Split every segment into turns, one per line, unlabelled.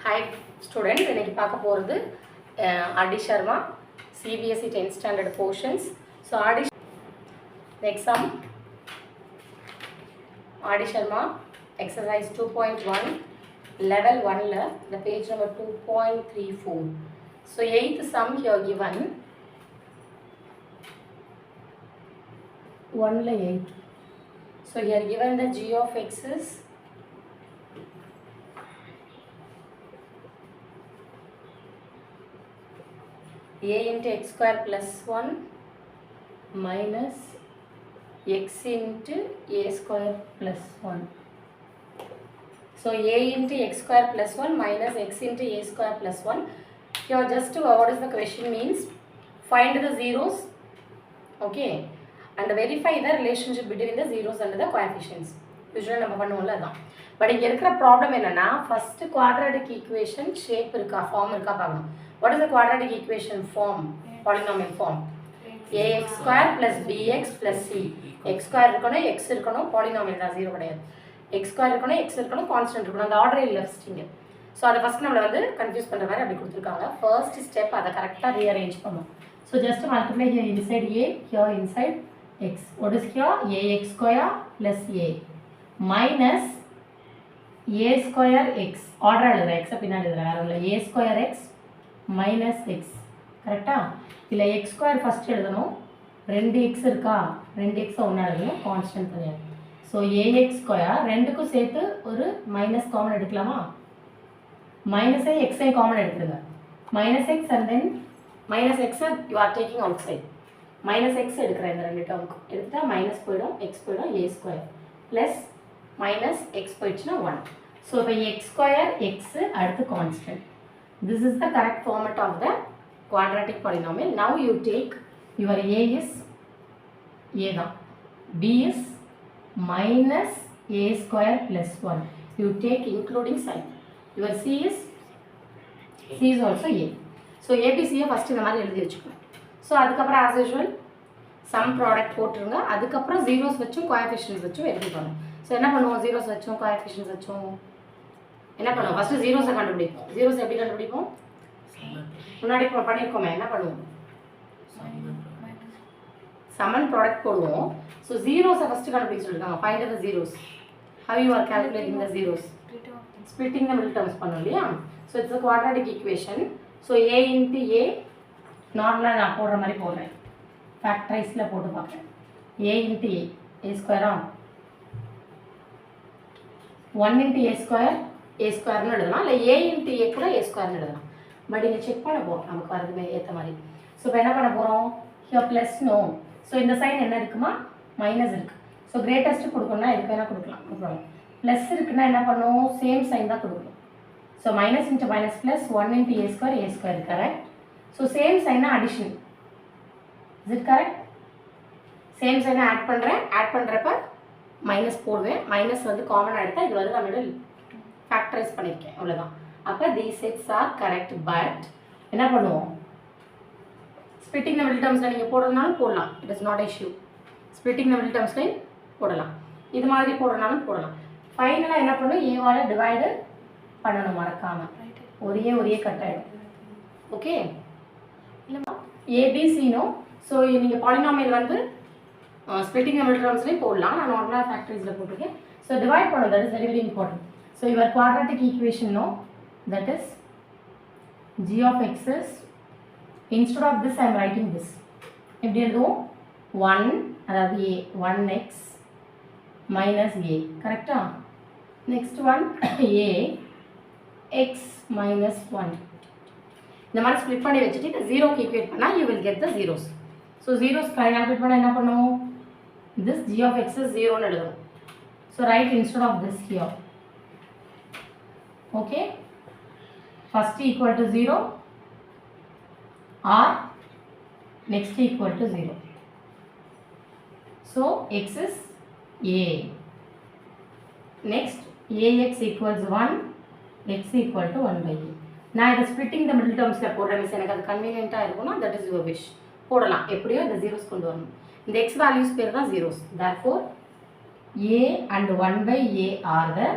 Hi students, இன்னைக்கு பார்க்க போறது RD Sharma CBSE 10th standard portions. So RD next sum RD Sharma exercise 2.1 level 1 la the page number 2.34. So 8th sum here given 1 la 8. So here given the g of x is a into x square plus 1 minus x into a square plus 1. So a into x square plus 1 minus x into a square plus 1. Here just what is the question means? Find the zeros, okay, and verify the relationship between the zeros and the coefficients. Usually நம்ம பண்ணுவோம்ல அதான். But இங்கே இருக்கிற problem என்னன்னா first quadratic equation shape இருக்கா form இருக்கா பார்க்கணும். What is the quadratic equation form? Polynomial form. ax square plus bx plus c. x square இருக்கணும் x இருக்கணும் polynomial தான் ஜீரோ கிடையாது. x square இருக்கணும் x இருக்கணும் கான்ஸ்டன்ட் இருக்கணும். அந்த ஆர்டரே இல்லை ஃபர்ஸ்ட். ஸோ அதை ஃபர்ஸ்ட் நம்மளை வந்து கன்ஃபியூஸ் பண்ணுற மாதிரி அப்படி கொடுத்துருக்காங்க. ஃபர்ஸ்ட் ஸ்டெப் அதை கரெக்டாக ரீஅரேஞ்ச் பண்ணும். So just multiply here inside a, here inside x. What is here? ax square plus a minus a square x. Order எழுதுறேன் x பின்னாடி எழுதுறேன் வேறு இல்லை. a square x minus x. கரெக்டா? இல்லை x ஸ்கொயர் ஃபஸ்ட் எழுதணும். 2x இருக்கா, 2x ஒன்றா எழுதணும், கான்ஸ்டன்ட் கிடையாது. ஸோ ax ஸ்கொயர் ரெண்டுக்கும் சேர்த்து ஒரு மைனஸ் காமன் எடுக்கலாமா? மைனஸை எக்ஸை காமன் எடுத்துருங்க. Minus x and then minus எக்ஸை you are taking outside. Minus x எடுக்கிறேன் இந்த ரெண்டு டேர்முக்கு. எடுத்துட்டா மைனஸ் போயிடும், எக்ஸ் போயிடும், a square plus minus X போயிடுச்சுன்னா 1. ஸோ இப்போ எக்ஸ் ஸ்கொயர் எக்ஸு அடுத்து constant. This is the correct format of the quadratic polynomial. Now you take your a is a da, b is minus a square plus 1. You take including sign. Your c is also a. So abc first இந்த மாதிரி எழுதி வச்சுக்கணும். So அதுக்கப்புறம் as usual sum product போட்டுருங்க. அதுக்கப்புறம் zeros வச்சும் coefficients வச்சும் எழுதி பண்ணணும். ஸோ என்ன பண்ணுவோம்? zeros வச்சும் coefficients வச்சும் என்ன பண்ணுவோம்? ஃபஸ்ட்டு ஜீரோஸை கண்டுபிடிப்போம். ஜீரோஸ் எப்படி கண்டுபிடிப்போம்? முன்னாடி பண்ணியிருக்கோமே, என்ன பண்ணுவோம்? சமன் ப்ராடக்ட் போடுவோம். ஸோ ஜீரோஸை ஃபஸ்ட்டு கண்டுபிடிக்க சொல்லியிருக்காங்க. Find the zeros. How you are calculating the zeros? Splitting the middle terms பண்ணோம் இல்லையா? So it's a quadratic equation. So a into a நார்மலாக நான் போடுற மாதிரி போடுறேன். ஃபேக்டரைஸில் போட்டு பார்க்குறேன். ஏ இன்ட்டு ஏ, ஏ ஸ்கொயரா, 1 இன்ட்டு ஏ ஸ்கொயர் ஏ ஸ்கொயர்னு எழுதலாம், இல்லை ஏ இன்ட்டு ஏ கூட ஏ ஸ்கொயர்னு எழுதலாம். பட் இங்கே செக் பண்ண போகிறோம் நமக்கு வரதுமே ஏற்ற மாதிரி. ஸோ இப்போ என்ன பண்ண போகிறோம்? Here plus no. ஸோ இந்த சைன் என்ன இருக்குமா? மைனஸ் இருக்குது. ஸோ கிரேட்டஸ்ட்டு கொடுக்கணும்னா இதுக்கு வேணால் கொடுக்கலாம். ப்ளஸ் இருக்குன்னா என்ன பண்ணுவோம்? சேம் சைன் தான் கொடுக்கணும். So minus into minus plus 1 into a square correct. So same China addition. Is it correct? Same சைனை ஆட் பண்ணுறேன். ஆட் பண்ணுறப்ப மைனஸ் போடுவேன். மைனஸ் வந்து காமனாக எடுத்தால் இது வந்து நம்மளோட ஃபேக்டரைஸ் பண்ணியிருக்கேன், அவ்வளோதான். அப்போ these sets are correct. But என்ன பண்ணுவோம்? ஸ்பிளிட்டிங் த மிடில் டேர்ம்ஸில் நீங்கள் போடுறதுனாலும் போடலாம், it is not issue. Splitting the middle டேர்ம்ஸ்லையும் போடலாம், இது மாதிரி போடுறதுனாலும் போடலாம். ஃபைனலாக என்ன பண்ணணும்? ஏவால் டிவைடு பண்ணணும் மறக்காமல். ஒரே கட் ஆகிடும். ஓகே இல்லைம்மா? ஏபிசினோ. ஸோ நீங்கள் பாலினாமியல் வந்து ஸ்பிளிட்டிங் த மிடில் டேர்ம்ஸ்லையும் போடலாம். நான் நார்மலாக ஃபேக்டரிஸில் போட்டிருக்கேன். ஸோ டிவைட் பண்ணணும், that is very very important. So your quadratic equation, no, that is g of x is, instead of this I am writing this. எப்படி எழுதுவோம்? 1 அதாவது a 1x minus a, கரெக்டா? Next one a x minus 1. இந்த மாதிரி split பண்ணி வச்சுட்டு இந்த ஜீரோக்கு ஈக்குவேட் பண்ணால் you will get the zeros. So zeros calculate பண்ணால் என்ன பண்ணுவோம்? this g of x is 0ன்னு எழுதுவோம். So right instead of this here. Okay, first equal to 0 or next equal to 0. So x is a. Next ax equals 1, x equal to 1 by a. நான் இதை splitting the middle டேர்ம்ஸில் போடுற miss எனக்கு அது கன்வீனியண்ட்டாக இருக்கும்னா that is your wish. போடலாம், எப்படியோ இந்த zeros கொண்டு வரணும். இந்த எக்ஸ் வேல்யூஸ் பேர் தான் zeros. Therefore a and 1 by a are the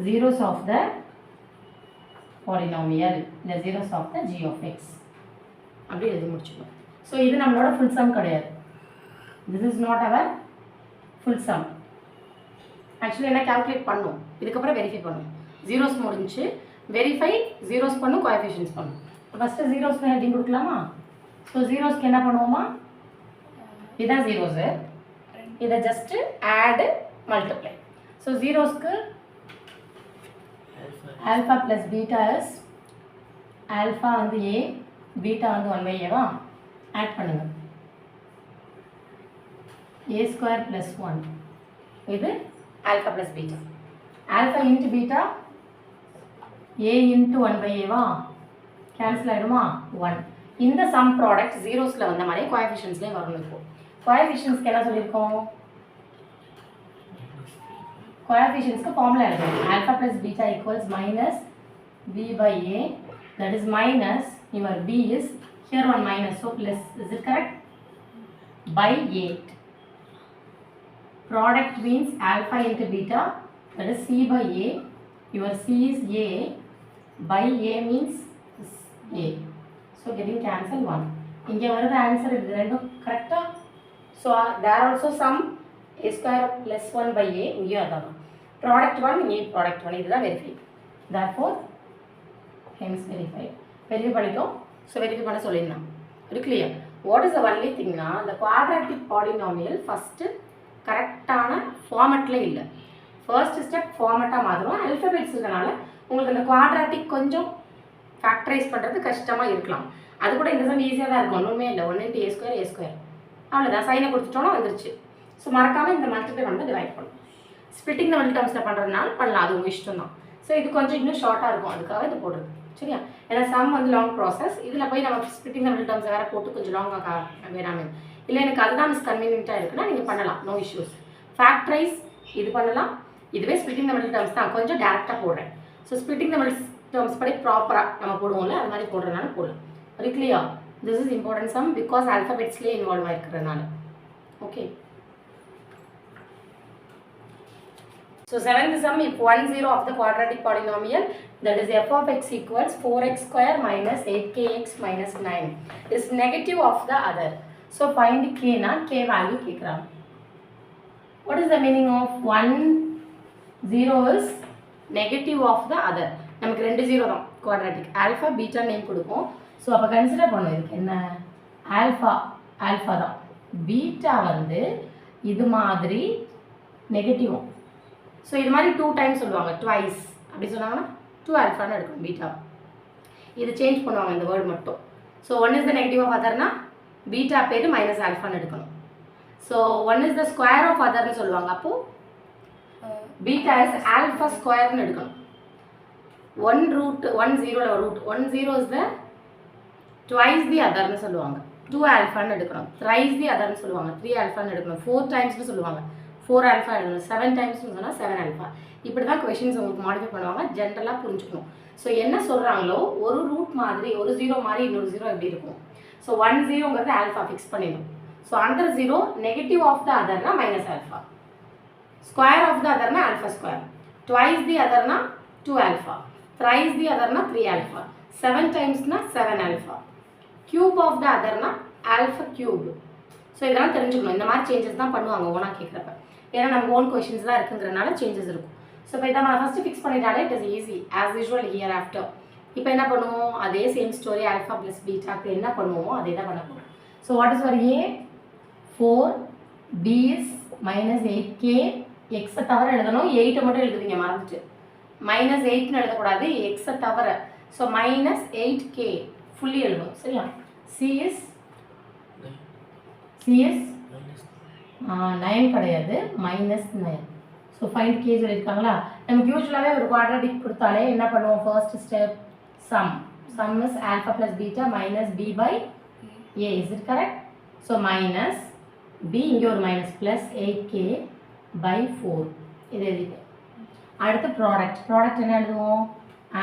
zeros of the polynomial the zeros of the g of x அப்படி எழுதி முடிச்சுக்கணும். ஸோ இது நம்மளோட ஃபுல் சம் கிடையாது. this is not our full sum. Actually என்ன calculate பண்ணும், இதுக்கப்புறம் வெரிஃபை பண்ணும். Zeros முடிஞ்சு வெரிஃபை, ஜீரோஸ் பண்ணும், கோஎஃபிஷியன்ட்ஸ் பண்ணும். ஃபஸ்ட்டு ஜீரோஸ்க்கு ஹெட்டிங் கொடுக்கலாமா? ஸோ ஜீரோஸ்க்கு என்ன பண்ணுவோமா, இதுதான் ஜீரோஸு, இதை ஜஸ்ட்டு ஆடு மல்டிப்ளை. ஸோ ஜீரோஸ்க்கு alpha plus beta is alpha வந்து ஏ, பீட்டா வந்து 1/a ஆட் பண்ணுங்கள். a ஸ்கொயர் ப்ளஸ் 1 இது alpha plus beta. Alpha into beta a into 1/a cancel ஆகிடுமா 1. இந்த சம் ப்ராடக்ட் ஜீரோஸில் வந்த மாதிரி கோஎஃபிஷியன்ட்ஸ்லேயும் வரணும். இருக்கும் கோஎஃபிஷியன்ட்ஸ்க்கு என்ன சொல்லியிருக்கோம், கோஎஃபிஷியன்ட்ஸ்க்கு ஃபார்முலா இருக்கும். Alpha plus beta equals minus b/a, that is minus your b is here one minus, so plus, is it correct, by 8. Product means alpha into beta, that is c/a, your c is a, by a means a, so getting cancel 1. இங்கே வருது answer, இது ரெண்டும் கரெக்டா? So there also sum a square plus 1/a, இங்கேயும் அதான் product 1, இங்கே product 1, இதுதான் verify. therefore hence verified. Verify பண்ணிட்டோம். ஸோ வெரிஃபை பண்ண சொல்லியிருந்தான். இது clear. What is the only திங்னா, இந்த குவாட்ராட்டிக் பாலினாமியல் ஃபஸ்ட்டு கரெக்டான ஃபார்மெட்டில் இல்லை. ஃபர்ஸ்ட் ஸ்டெப் ஃபார்மெட்டாக மாறும். அல்ஃபபெட்ஸ் இருக்கனால உங்களுக்கு இந்த குவாட்ராட்டிக் கொஞ்சம் ஃபேக்டரைஸ் பண்ணுறது கஷ்டமாக இருக்கலாம். அது கூட இந்த சம் ஈஸியாக தான் இருக்கும், ஒன்றுமே இல்லை. 1 × a², அவ்வளோதான். சைனை கொடுத்துட்டோன்னா வந்துருச்சு. ஸோ மறக்காமல் இந்த மல்டிப்ளை வந்து டிவைட் பண்ணணும். ஸ்பிளிட்டிங் த மல்டி டேர்ம்ஸில் பண்ணுறதுனால பண்ணலாம், அது உங்கள் இஷ்டம் தான். ஸோ இது கொஞ்சம் இன்னும் ஷார்ட்டாக இருக்கும், அதுக்காக இது போடுறது. சரியா? ஏன்னா சம் வந்து லாங் ப்ராசஸ். இதில் போய் நம்ம ஸ்பிளிட்டிங் த மல்டி டேர்ம்ஸை வேறு போட்டு கொஞ்சம் லாங்காக வேணாமே. இல்லை எனக்கு அதுதான் மிஸ்கன்வீனியண்ட்டாக இருக்குன்னா நீங்கள் பண்ணலாம், நோ இஷ்யூஸ். ஃபேக்டரைஸ் இது பண்ணலாம். இதுவே ஸ்பிளிட்டிங் த மல்டி டேர்ம்ஸ் தான், கொஞ்சம் டேரெக்டாக போடுறேன். So splitting the multi terms படி ப்ராப்பராக நம்ம போடுவோம்ல, அது மாதிரி போடுறதுனால போடலாம். Very clear. This is important sum because ஆல்ஃபபெட்ஸ்லேயே இன்வால்வ் ஆகிருக்கிறதுனால. Okay. So seventh sum, if 1 0 of the quadratic polynomial, that is f of x equals 4x square minus 8kx minus 9 is negative of the other. So find k na, k value கேக்குறாங்க. What is the meaning of 1 0 is negative of the other? நமக்கு ரெண்டு 0 தான் quadratic. alpha beta name கொடுப்போம். So அப்போ consider பண்ணுவோம். இதுக்கு என்ன, alpha தான், பீட்டா வந்து இது மாதிரி நெகட்டிவும். ஸோ இது மாதிரி 2 டைம்ஸ் சொல்லுவாங்க, ட்வைஸ் அப்படி சொன்னாங்கன்னா 2 ஆல்ஃபான்னு எடுக்கணும் பீட்டா. இது சேஞ்ச் பண்ணுவாங்க இந்த வேர்டு மட்டும். So 1 is the negative of அதர்னா பீட்டா பேர் மைனஸ் ஆல்ஃபான்னு எடுக்கணும். So 1 is the square of அதர்னு சொல்லுவாங்க, அப்போது பீட்டா இஸ் ஆல்ஃபா ஸ்கொயர்னு எடுக்கணும். 1 root 1 0 root 1 0 is the twice the அதர்னு சொல்லுவாங்க, 2 ஆல்ஃபான்னு எடுக்கணும். த்ரைஸ் தி அதர்னு சொல்லுவாங்க, 3 ஆல்ஃபான்னு எடுக்கணும். 4 டைம்ஸ்னு சொல்லுவாங்க, 4 ஆல்ஃபா எடுக்கணும். 7 டைம்ஸ்னு சொன்னால் 7 ஆல்ஃபா. இப்படி தான் கொஷின்ஸ் உங்களுக்கு மாடிஃபை பண்ணுவாங்க, ஜென்ரலாக புரிஞ்சுக்கணும். ஸோ என்ன சொல்கிறாங்களோ ஒரு ரூட் மாதிரி, ஒரு 0 மாதிரி இன்னொரு 0 எப்படி இருக்கும். ஸோ 1 0ங்கிறது ஆல்ஃபா ஃபிக்ஸ் பண்ணிடணும். ஸோ அந்த 0 நெகட்டிவ் ஆஃப் த அதர்னா minus alpha, square of the அதர்னா ஆல்ஃபா ஸ்கொயர், ட்வைஸ் தி அதர்னா 2 ஆல்ஃபா, த்ரைஸ் தி அதர்னா 3 ஆல்ஃபா, 7 டைம்ஸ்னா 7 ஆல்ஃபா, கியூப் ஆஃப் த அதர்னா ஆல்ஃபா கியூப். ஸோ இதெல்லாம் தெரிஞ்சுக்கணும். இந்த மாதிரி சேஞ்சஸ் தான் பண்ணுவாங்க ஓனாக கேட்குறப்ப, ஏன்னா நம்ம ஓன் கொஷின்ஸ் தான் இருக்குங்கிறனால சேஞ்சஸ் இருக்கும். ஸோ இப்போ இதை நம்ம ஃபஸ்ட்டு ஃபிக்ஸ் பண்ணிட்டாலே it is easy as usual here after. இப்போ என்ன பண்ணுவோம், அதே சேம் ஸ்டோரி ஆல்ஃபா ப்ளஸ் பீட்டாக்கு என்ன பண்ணுவோமோ அதே தான் பண்ண போகிறோம். So what is for a 4, b is minus 8k, எக்ஸை தவிர எழுதணும். 8 மட்டும் எழுதுவீங்க மறந்துட்டு, மைனஸ் 8ன்னு எழுதக்கூடாது, எக்ஸை தவிர. ஸோ மைனஸ் 8k ஃபுல்லி எழுதணும். சரியா? சி இஸ் 9 கிடையாது, மைனஸ் 9. ஸோ ஃபைண்ட் கே சொல்லியிருக்காங்களா. நமக்கு யூஸ்வலாகவே ஒரு குவாட்ராட்டிக் கொடுத்தாலே என்ன பண்ணுவோம், first step sum is alpha plus beta minus b by a. Is it correct? So minus b, இங்கே ஒரு மைனஸ் ப்ளஸ் 8k பை 4 இது எழுதிட்டு. அடுத்து ப்ராடக்ட் என்ன எழுதுவோம்,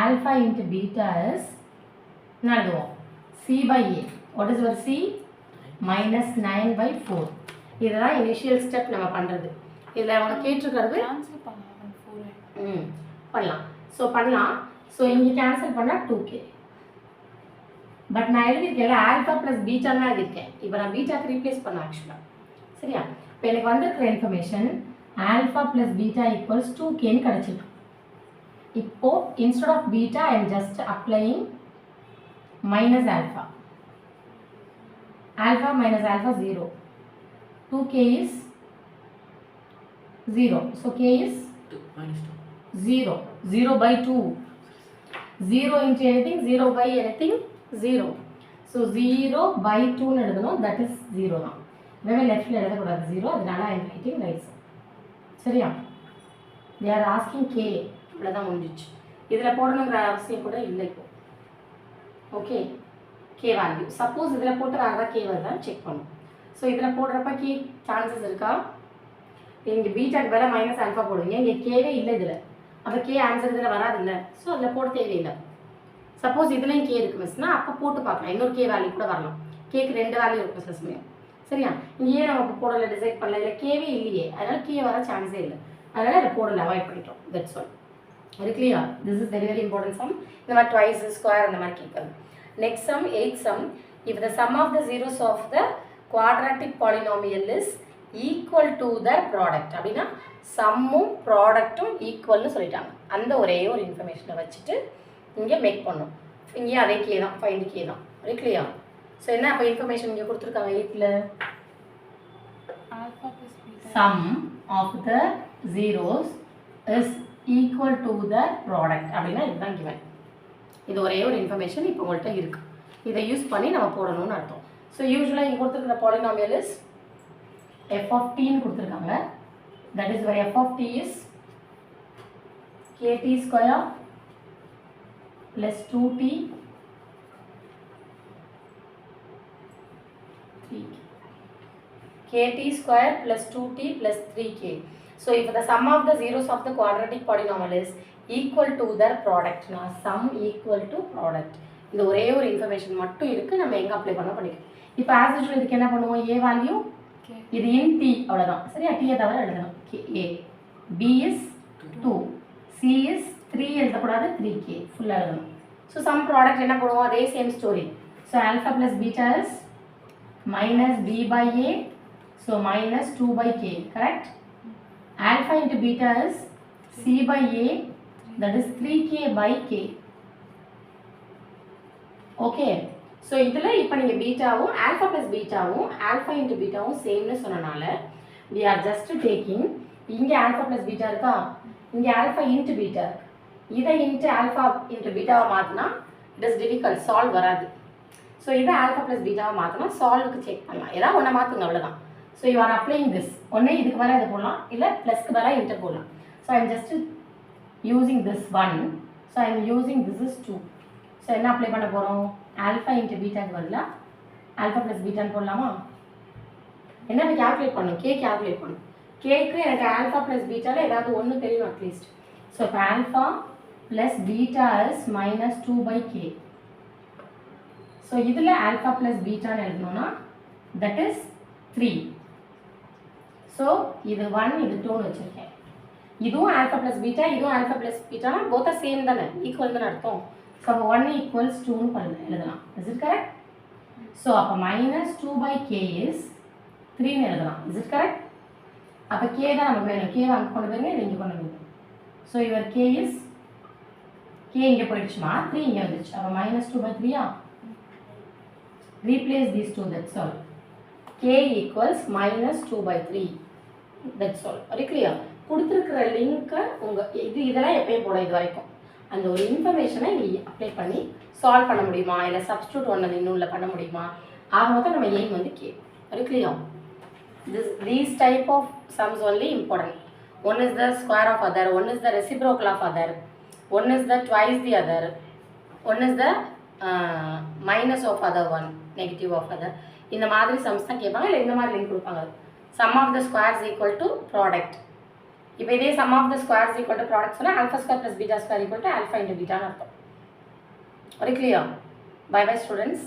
ஆல்ஃபா இன்ட்டு பீட்டா இஸ் என்ன எழுதுவோம், c by a. What is your c, minus 9 by 4. இதுதான் இனிஷியல் ஸ்டெப் நம்ம பண்ணுறது. இதில் அவங்க கேட்டிருக்கிறது பண்ணலாம். ஸோ பண்ணலாம். ஸோ இங்கே கேன்சல் பண்ணால் 2k. பட் நான் எழுதியிருக்கேன் ஆல்ஃபா ப்ளஸ் பீட்டான்னு தான் எழுதியிருக்கேன். இப்போ நான் பீட்டாக்கு ரீப்ளேஸ் பண்ணேன் ஆக்சுவலாக. சரியா? இப்போ எனக்கு வந்திருக்கிற information alpha plus beta equals 2kன்னு கிடச்சிருக்கு. இப்போது instead of beta I am just applying minus alpha. Alpha minus alpha 0. 2k is 0. So k is
2 minus 2.
0. 0 by 2. 0 into anything, 0 by anything, 0. So 0 by 2 எழுதணும், that is 0 தான். வேவே லெஃப்ட்ல எழுதக்கூடாது 0, அதனால I am writing right side. சரியா? They are asking k. இவ்வளோதான் முடிஞ்சிச்சு. இதில் போடணுங்கிற அவசியம் கூட இல்லை இப்போ. ஓகே, k வேல்யூ சப்போஸ் இதில் போட்டு வேறு ஏதாவது k வருதான்னு செக் பண்ணும். ஸோ இதில் போடுறப்ப k சான்சஸ் இருக்கா? இங்கே பீட்டாக்கு வேலை மைனஸ் ஆல்ஃபா போடுவீங்க, இங்கே கேவே இல்லை இதில், அப்போ k ஆன்சர் இதில் வராதில்ல. ஸோ அதில் போட தேவையில்லை. சப்போஸ் இதுலேயும் k இருக்கு மிஸ்னா அப்போ போட்டு பார்க்கலாம், இன்னொரு k வேல்யூ கூட வரலாம். கேக்கு 2 வேல்யூ இருக்கும் சில சமயம். சரியா? இங்கேயே நம்ம இப்போ போடலை, டிசைட் பண்ணல, இல்லை கேவே இல்லையே, அதனால் k வர சான்ஸே இல்லை, அதனால் அதை போடலை, அவாய்ட் பண்ணிட்டோம். That's all. Very clear. This is very very important sum. இந்த மாதிரி ட்வைஸ் ஸ்கொயர் அந்த மாதிரி கேட்குறது. Next sum, 8th sum, if the sum of the zeros of the quadratic polynomial is equal to their product, அப்படின்னா சம்மும் ப்ராடக்ட்டும் ஈக்குவல்னு சொல்லிட்டாங்க. அந்த ஒரே ஒரு இன்ஃபர்மேஷனை வச்சுட்டு இங்கே மேக் பண்ணோம். இங்கேயும் அதே கே தான், ஃபைண்ட் கே தான். Very clear. ஸோ என்ன அப்போ இன்ஃபர்மேஷன் இங்கே கொடுத்துருக்காங்க 8th sum of the zeros is equal to the product அப்படின்னா இதுதான் given. இது ஒரே ஒரு இன்ஃபர்மேஷன் இப்போ உங்கள்கிட்ட இருக்குது, இதை யூஸ் பண்ணி நம்ம போடணும்னு அர்த்தம். ஸோ யூஸ்வலாக இங்கே கொடுத்துருக்கிற பாலினாமியல் இஸ் f of tன்னு கொடுத்துருக்காங்க. That is why f of t is kt square plus 2t 3k. kt square plus 2t plus 3k. So if the sum of the zeros of the quadratic polynomial is equal to their product, நான் sum equal to product, இது ஒரே ஒரு information மட்டும் இருக்குது, நம்ம எங்கே apply பண்ண பண்ணிக்கலாம். இப்போ ஆஸ் யூஸ்வல் இதுக்கு என்ன பண்ணுவோம், a வேல்யூ இது இன் t அவ்வளோதான். சரியா? t தவிர எழுதணும். a b is 2, c is 3 எழுதக்கூடாது, 3k ஃபுல்லாக எழுதணும். ஸோ சம் ப்ராடக்ட் என்ன பண்ணுவோம், அதே same story. So alpha plus beta is minus b by a, so minus 2 by k, correct? Alpha into beta is c by a, that is 3k by k. Okay, so இதில் இப்போ நீங்கள் பீட்டாவும் alpha plus பீட்டாவும் alpha into பீட்டாவும் சேம்னு சொன்னனால we are just taking, இங்கே alpha plus beta இருக்கா, இங்கே alpha into beta, இதை into alpha into பீட்டாவை மாற்றினா it is difficult, solve வராது. ஸோ இதை ஆல்ஃபா ப்ளஸ் பீட்டாவை மாற்றினா சால்வுக்கு செக் பண்ணலாம், ஏதாவது ஒன்றை மாற்றுங்க, அவ்வளோதான். So you are applying this. ஒன்று இதுக்கு வர இது போடலாம், இல்லை ப்ளஸ்க்கு வர இன்டர் போடலாம். So I am just using this 1. So I am using this is 2. So என்ன அப்ளை பண்ண போகிறோம், ஆல்ஃபா இன்ட்டு பீட்டாக்கு பதிலாக ஆல்ஃபா ப்ளஸ் பீட்டான்னு போடலாமா? என்ன இப்போ கேல்குலேட் பண்ணணும், கே கேல்குலேட் பண்ணணும். கேக்கு எனக்கு ஆல்ஃபா ப்ளஸ் பீட்டாவில் ஏதாவது ஒன்று தெரியும் அட்லீஸ்ட். ஸோ இப்போ alpha plus beta is minus 2 by k. So இதில் ஆல்ஃபா ப்ளஸ் பீட்டான்னு எழுதணும்னா தட் இஸ் 3. ஸோ இது 1 இது 2ன்னு வச்சுருக்கேன். இதுவும் ஆல்ஃபா ப்ளஸ் பீட்டா, இதுவும் ஆல்ஃபா ப்ளஸ் பீட்டானா போத்தா சேம் தானே, ஈக்குவல் தானே அர்த்தம். ஸோ அப்போ 1 ஈக்குவல்ஸ் 2ன்னு பண்ண எழுதலாம். Is it correct? ஸோ அப்போ மைனஸ் 2 by k இஸ் 3ன்னு எழுதலாம். Is it correct? அப்போ கே தான் நமக்கு வேணும், கே அங்கே கொண்டு போயிருங்க, இது இங்கே கொண்டு போயிருங்க. So your k is, k இங்கே போயிடுச்சுமா, 3 இங்கே வந்துடுச்சு. அப்போ மைனஸ் 2 by 3யா? Replace these 2, that's all. k equals minus 2 by 3. That's all. Very clear? கொடுத்துருக்கிற லிங்க்கை உங்கள் இதெல்லாம் எப்பயும் போட இது வரைக்கும் அந்த ஒரு இன்ஃபர்மேஷனை இங்கே அப்ளை பண்ணி சால்வ் பண்ண முடியுமா, இல்லை சப்ஸ்டியூட் ஒன்று இன்னும் பண்ண முடியுமா, ஆக மொத்தம் நம்ம எய்ம் வந்து K. Very clear? These type of sums only important. One is the square of other, one is the reciprocal of other, one is the twice the other, one is the minus of other one, negative of other. இந்த மாதிரி sums தான் கேட்பாங்க, இல்லை இந்த மாதிரி link கொடுப்பாங்க. Sum of the squares equal to product. இப்போ இதே sum of the squares equal to product சொன்னால் alpha square plus beta square equal to alpha into பீட்டான்னு அர்த்தம். Very clear? Bye bye students.